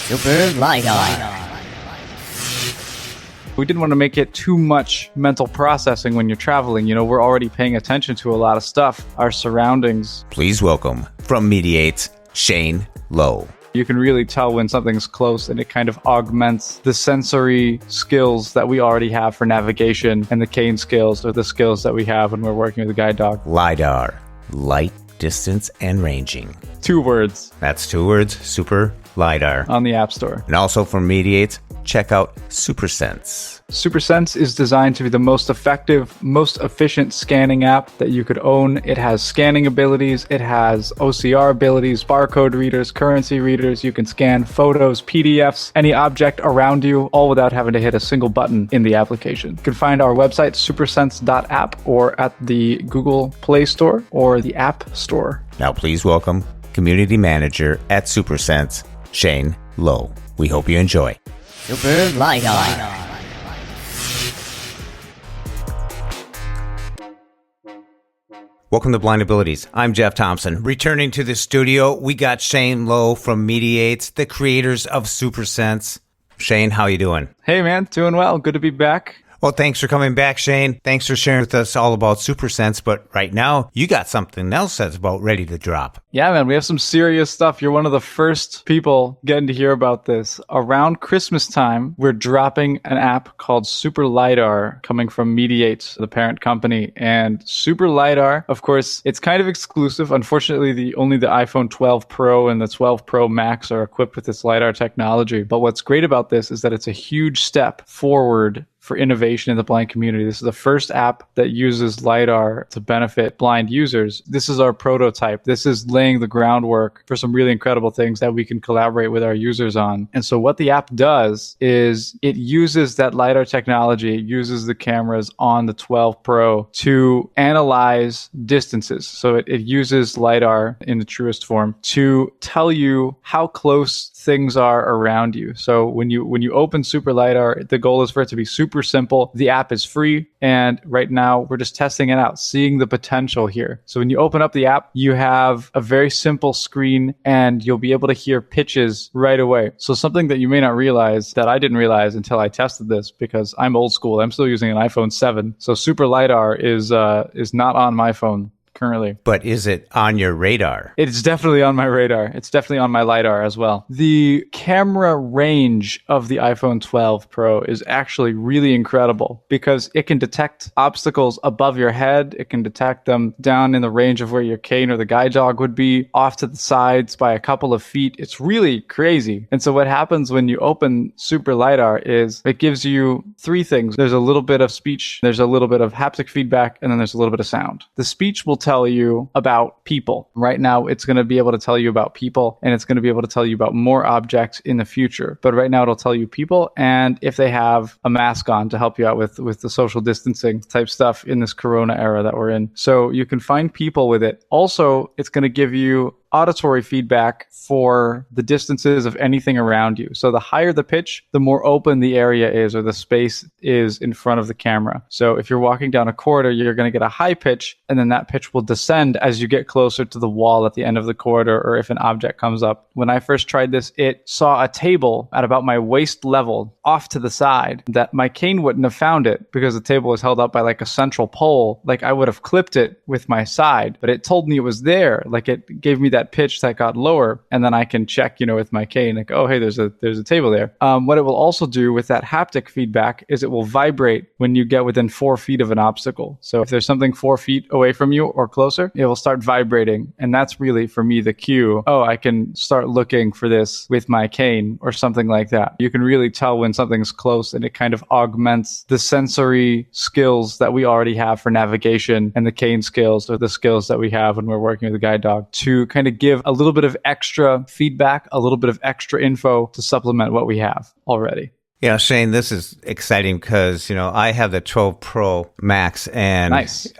Super Lidar. We didn't want to make it too much mental processing when you're traveling. You know, we're already paying attention to a lot of stuff, our surroundings. Please welcome, from Mediates, Shane Lowe. You can really tell when something's close, and it kind of augments the sensory skills that we already have for navigation and the cane skills or the skills that we have when we're working with a guide dog. Lidar, light, distance, and ranging. 2 words. That's 2 words, Super Lidar. On the App Store. And also from Mediates, check out SuperSense. SuperSense is designed to be the most effective, most efficient scanning app that you could own. It has scanning abilities, it has OCR abilities, barcode readers, currency readers. You can scan photos, PDFs, any object around you, all without having to hit a single button in the application. You can find our website, supersense.app, or at the Google Play Store or the App Store. Now please welcome Community Manager at SuperSense, Shane Lowe. We hope you enjoy. Super Lidar. Welcome to Blind Abilities. I'm Jeff Thompson. Returning to the studio, we got Shane Lowe from Mediates, the creators of SuperSense. Shane, how you doing? Hey man, doing well. Good to be back. Well, thanks for coming back, Shane. Thanks for sharing with us all about SuperSense. But right now, you got something else that's about ready to drop. Yeah, man, we have some serious stuff. You're one of the first people getting to hear about this. Around Christmas time, we're dropping an app called Super Lidar coming from Mediates, the parent company. And Super Lidar, of course, it's kind of exclusive. Unfortunately, only the iPhone 12 Pro and the 12 Pro Max are equipped with this Lidar technology. But what's great about this is that it's a huge step forward for innovation in the blind community. This is the first app that uses LiDAR to benefit blind users. This is our prototype. This is laying the groundwork for some really incredible things that we can collaborate with our users on. And so what the app does is it uses that LiDAR technology, it uses the cameras on the 12 Pro to analyze distances. So it uses LiDAR in the truest form to tell you how close things are around you. So when you open Super Lidar, the goal is for it to be super simple. The app is free, and right now we're just testing it out, seeing the potential here. So when you open up the app, you have a very simple screen, and you'll be able to hear pitches right away. So something that you may not realize, that I didn't realize until I tested this, because I'm old school. I'm still using an iPhone 7. So Super Lidar is not on my phone currently. But is it on your radar? It's definitely on my radar. It's definitely on my LiDAR as well. The camera range of the iPhone 12 Pro is actually really incredible because it can detect obstacles above your head. It can detect them down in the range of where your cane or the guide dog would be, off to the sides by a couple of feet. It's really crazy. And so what happens when you open Super LiDAR is it gives you 3 things. There's a little bit of speech, there's a little bit of haptic feedback, and then there's a little bit of sound. The speech will tell you about people. Right now, it's going to be able to tell you about people, and it's going to be able to tell you about more objects in the future. But right now, it'll tell you people and if they have a mask on to help you out with the social distancing type stuff in this Corona era that we're in. So you can find people with it. Also, it's going to give you auditory feedback for the distances of anything around you. So the higher the pitch, the more open the area is, or the space is in front of the camera. So if you're walking down a corridor, you're going to get a high pitch, and then that pitch will descend as you get closer to the wall at the end of the corridor, or if an object comes up. When I first tried this, it saw a table at about my waist level off to the side that my cane wouldn't have found it because the table was held up by like a central pole. Like I would have clipped it with my side, but it told me it was there. Like it gave me that pitch that got lower, and then I can check, with my cane, like, oh, hey, there's a table there. What it will also do with that haptic feedback is it will vibrate when you get within 4 feet of an obstacle. So if there's something 4 feet away from you or closer, it will start vibrating. And that's really, for me, the cue. Oh, I can start looking for this with my cane or something like that. You can really tell when something's close, and it kind of augments the sensory skills that we already have for navigation and the cane skills, or the skills that we have when we're working with a guide dog, to kind of give a little bit of extra feedback, a little bit of extra info to supplement what we have already. Yeah, Shane, this is exciting because, I have the 12 Pro Max, and, nice.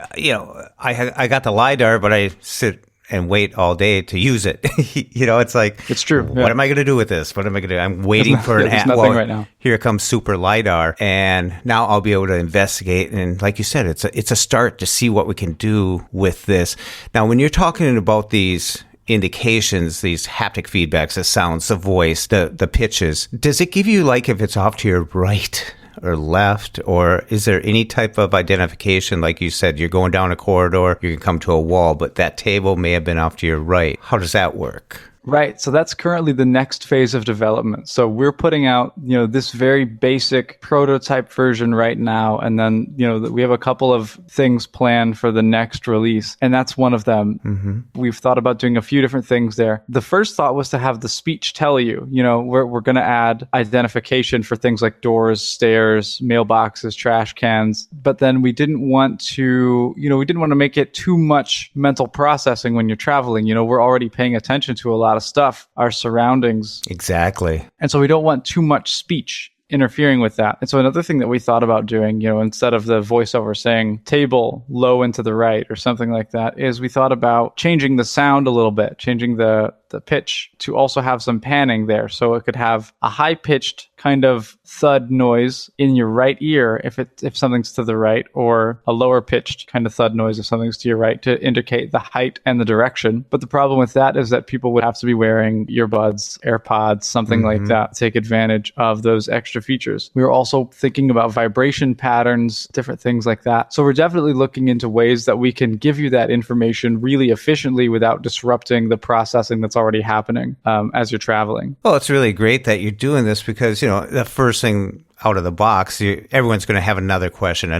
I got the LiDAR, but I sit and wait all day to use it. It's like, it's true. What am I going to do with this? What am I going to do? I'm waiting for an app. Nothing right now. Here comes Super Lidar, and now I'll be able to investigate. And like you said, it's a start to see what we can do with this. Now, when you're talking about these indications, these haptic feedbacks, the sounds, the voice, the pitches. Does it give you like if it's off to your right or left, or is there any type of identification? Like you said, you're going down a corridor, you can come to a wall, but that table may have been off to your right. How does that work? Right. So that's currently the next phase of development. So we're putting out, this very basic prototype version right now. And then, we have a couple of things planned for the next release. And that's one of them. Mm-hmm. We've thought about doing a few different things there. The first thought was to have the speech tell you, we're going to add identification for things like doors, stairs, mailboxes, trash cans. But then we didn't want to, make it too much mental processing when you're traveling. We're already paying attention to a lot of stuff, our surroundings. Exactly. And so we don't want too much speech interfering with that. And so another thing that we thought about doing, instead of the voiceover saying table low and to the right or something like that, is we thought about changing the sound a little bit, changing the pitch to also have some panning there. So it could have a high-pitched kind of thud noise in your right ear if something's to the right, or a lower-pitched kind of thud noise if something's to your right, to indicate the height and the direction. But the problem with that is that people would have to be wearing earbuds, AirPods, something like that, to take advantage of those extra features. We were also thinking about vibration patterns, different things like that. So we're definitely looking into ways that we can give you that information really efficiently without disrupting the processing that's already happening as you're traveling. Well, it's really great that you're doing this because, the first thing out of the box, everyone's going to have another question.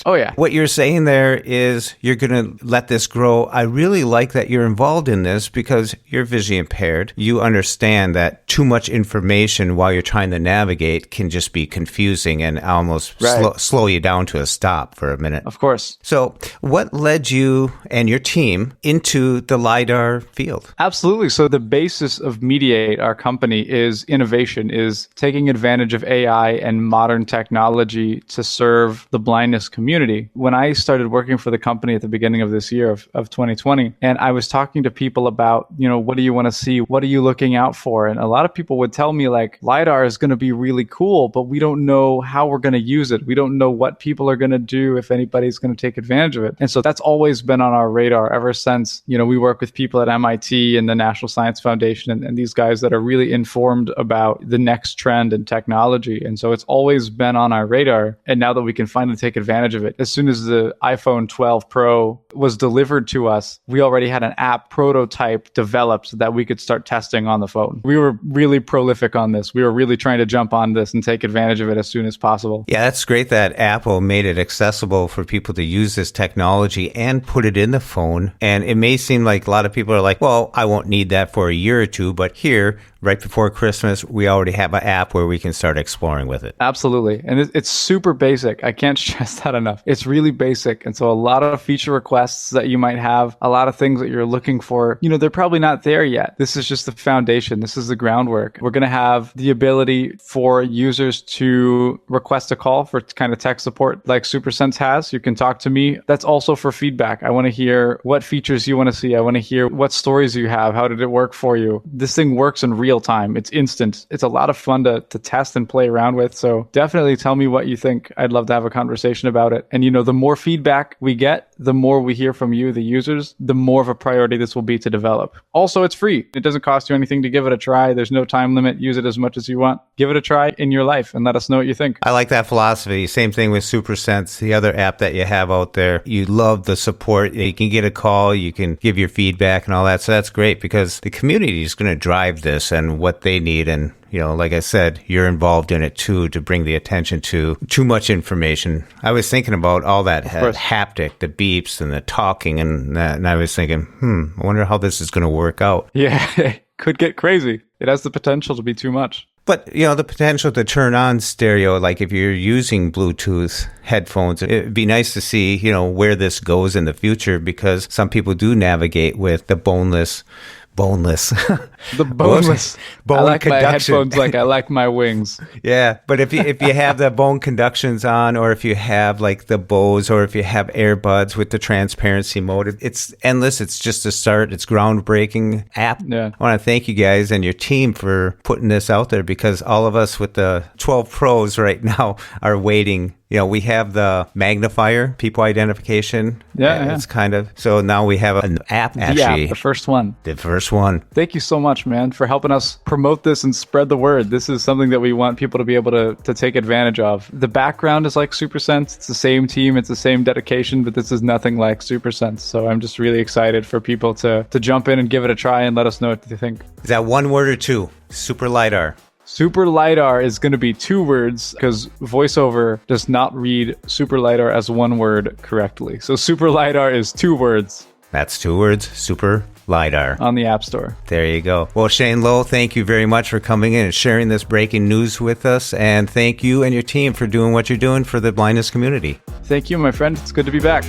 Oh, yeah. What you're saying there is you're going to let this grow. I really like that you're involved in this because you're visually impaired. You understand that too much information while you're trying to navigate can just be confusing and almost slow you down to a stop for a minute. Of course. So what led you and your team into the LiDAR field? Absolutely. So the basis of Mediate, our company, is innovation, is taking advantage of AI and modern technology to serve the blindness community. When I started working for the company at the beginning of this year of 2020, and I was talking to people about, what do you want to see? What are you looking out for? And a lot of people would tell me like, LiDAR is going to be really cool, but we don't know how we're going to use it. We don't know what people are going to do, if anybody's going to take advantage of it. And so that's always been on our radar ever since, we work with people at MIT and the National Science Foundation and these guys that are really informed about the next trend in technology. And so it's always been on our radar. And now that we can finally take advantage of it, as soon as the iPhone 12 Pro was delivered to us, we already had an app prototype developed that we could start testing on the phone. We were really prolific on this. We were really trying to jump on this and take advantage of it as soon as possible. Yeah, that's great that Apple made it accessible for people to use this technology and put it in the phone. And it may seem like a lot of people are like, well, I won't need that for a year or two, but here, right before Christmas, we already have an app where we can start exploring with it. Absolutely. And it's super basic. I can't stress that enough. It's really basic. And so a lot of feature requests that you might have, a lot of things that you're looking for, they're probably not there yet. This is just the foundation. This is the groundwork. We're going to have the ability for users to request a call for kind of tech support like SuperSense has. You can talk to me. That's also for feedback. I want to hear what features you want to see. I want to hear what stories you have. How did it work for you? This thing works in real time. It's instant. It's a lot of fun to test and play around with. So definitely tell me what you think. I'd love to have a conversation about it. And the more feedback we get, the more we hear from you, the users, the more of a priority this will be to develop. Also, it's free. It doesn't cost you anything to give it a try. There's no time limit. Use it as much as you want. Give it a try in your life and let us know what you think. I like that philosophy. Same thing with SuperSense, the other app that you have out there. You love the support. You can get a call. You can give your feedback and all that. So that's great because the community is going to drive this and what they need. And like I said, you're involved in it too, to bring the attention to too much information. I was thinking about all that haptic, the beeps and the talking and that, and I was thinking, I wonder how this is going to work out. Yeah, it could get crazy. It has the potential to be too much. But, the potential to turn on stereo, like if you're using Bluetooth headphones, it'd be nice to see, where this goes in the future because some people do navigate with the boneless. The boneless. Bone I like conduction. my headphones like I like my wings. Yeah, but if you have the bone conductions on, or if you have like the Bose, or if you have earbuds with the transparency mode, it's endless. It's just a start. It's groundbreaking app. Yeah. I want to thank you guys and your team for putting this out there because all of us with the 12 Pros right now are waiting You know, we have the magnifier, people identification. Yeah. It's kind of, so now we have an app actually. The first one. The first one. Thank you so much, man, for helping us promote this and spread the word. This is something that we want people to be able to take advantage of. The background is like SuperSense. It's the same team. It's the same dedication, but this is nothing like SuperSense. So I'm just really excited for people to jump in and give it a try and let us know what they think. Is that one word or two? Super Lidar. Super Lidar is going to be 2 words because VoiceOver does not read Super Lidar as one word correctly. So Super Lidar is 2 words. That's 2 words. Super Lidar. On the App Store. There you go. Well, Shane Lowe, thank you very much for coming in and sharing this breaking news with us. And thank you and your team for doing what you're doing for the blindness community. Thank you, my friend. It's good to be back.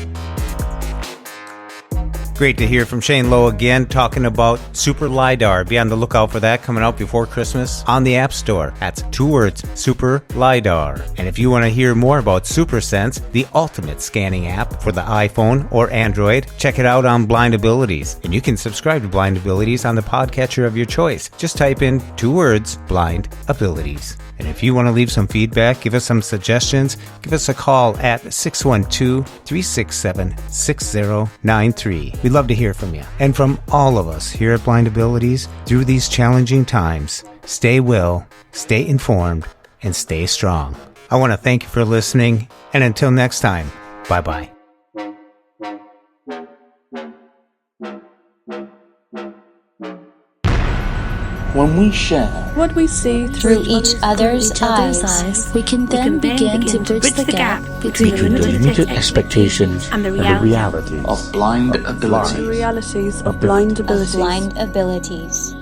Great to hear from Shane Lowe again, talking about Super Lidar. Be on the lookout for that coming out before Christmas on the App Store. That's 2 words, Super Lidar. And if you want to hear more about SuperSense, the ultimate scanning app for the iPhone or Android, check it out on Blind Abilities. And you can subscribe to Blind Abilities on the podcatcher of your choice. Just type in 2 words, Blind Abilities. And if you want to leave some feedback, give us some suggestions, give us a call at 612-367-6093. We'd love to hear from you. And from all of us here at Blind Abilities, through these challenging times, stay well, stay informed, and stay strong. I want to thank you for listening, and until next time, bye-bye. When we share what we see through each other's eyes, we can then begin to bridge the gap between the limited expectations and the realities of blind abilities. The realities of blind abilities. Blind abilities.